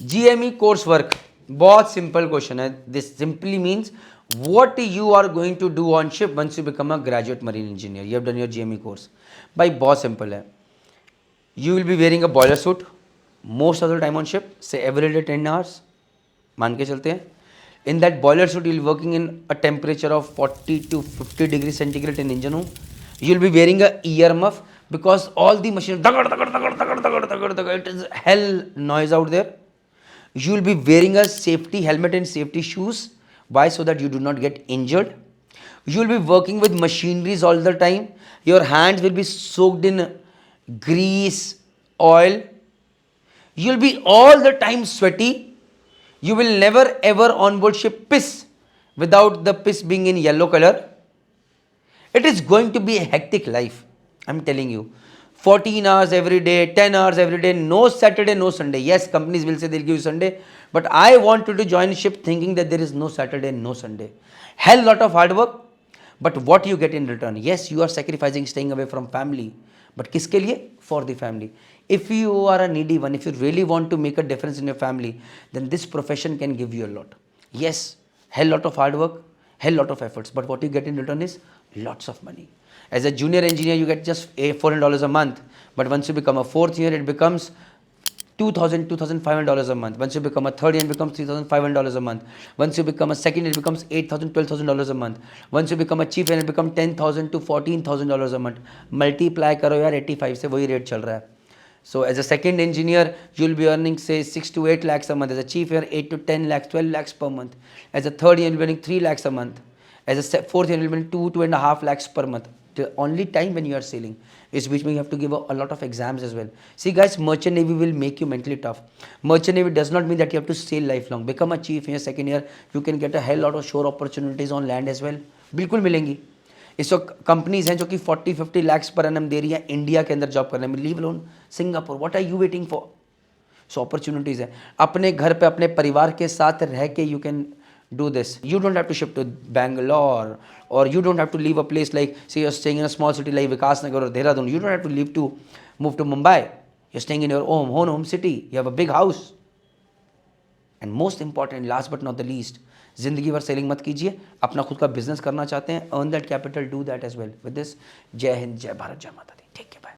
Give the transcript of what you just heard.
GME course work, बहुत simple question है. This simply means what you are going to do on ship once you become a graduate marine engineer. You have done your GME course. भाई बहुत simple है. You will be wearing a boiler suit most of the time on ship, say every day 10 hours. मान के चलते हैं. In that boiler suit, you will be working in a temperature of 40 to 50 degrees centigrade in engine room. You will be wearing a ear muff because all the machines, it is hell noise out there. You will be wearing a safety helmet and safety shoes. Why? So that you do not get injured. You will be working with machineries all the time. Your hands will be soaked in grease, oil. You will be all the time sweaty. You will never ever on board ship piss without the piss being in yellow color. It is going to be a hectic life. I'm telling you. 14 hours every day, 10 hours every day, no Saturday, no Sunday. Yes, companies will say they'll give you Sunday, but I want you to join ship thinking that there is no Saturday, no Sunday. Hell lot of hard work, but what you get in return? Yes, you are sacrificing staying away from family, but किसके लिए? For the family. If you are a needy one, if you really want to make a difference in your family, then this profession can give you a lot. Yes, hell lot of hard work, hell lot of efforts, but what you get in return is lots of money. As a junior engineer, you get just $400 a month, but once you become a fourth year, it becomes $2,000, $2,500 a month. Once you become a third year, it becomes $3,500 a month. Once you become a second year, it becomes $8,000, $12,000 a month. Once you become a chief year, it becomes $10,000 to $14,000 a month. Multiply करो यार 85 से वही rate चल रहा है. So as a second engineer, you will be earning say 6 to 8 lakhs a month. As a chief year, 8 to 10 lakhs, 12 lakhs per month. As a third year, you will be earning 3 lakhs a month. As a fourth year, you will be earning 2.5 lakhs per month. The only time when you are sailing is which means you have to give a lot of exams as well. See guys, merchant navy will make you mentally tough. Merchant navy does not mean that you have to sail lifelong. Become a chief in your second year, you can get a hell lot of shore opportunities on land as well. बिल्कुल मिलेंगी. इस वक्त companies हैं जो कि 40-50 lakhs per annum दे रही हैं India के अंदर जॉब करने में. Leave loan Singapore, what are you waiting for? So opportunities है. अपने घर पे अपने परिवार के साथ रह के you can do this. You don't have to ship to Bangalore, or you don't have to leave a place like, say you're staying in a small city like Vikasnagar or Dehradun. You don't have to leave to move to Mumbai. You're staying in your home city. You have a big house. And most important, last but not the least, जिंदगी भर selling मत कीजिए. अपना खुद का business करना चाहते हैं, earn that capital, do that as well. With this, जय हिंद, जय भारत, जय माता.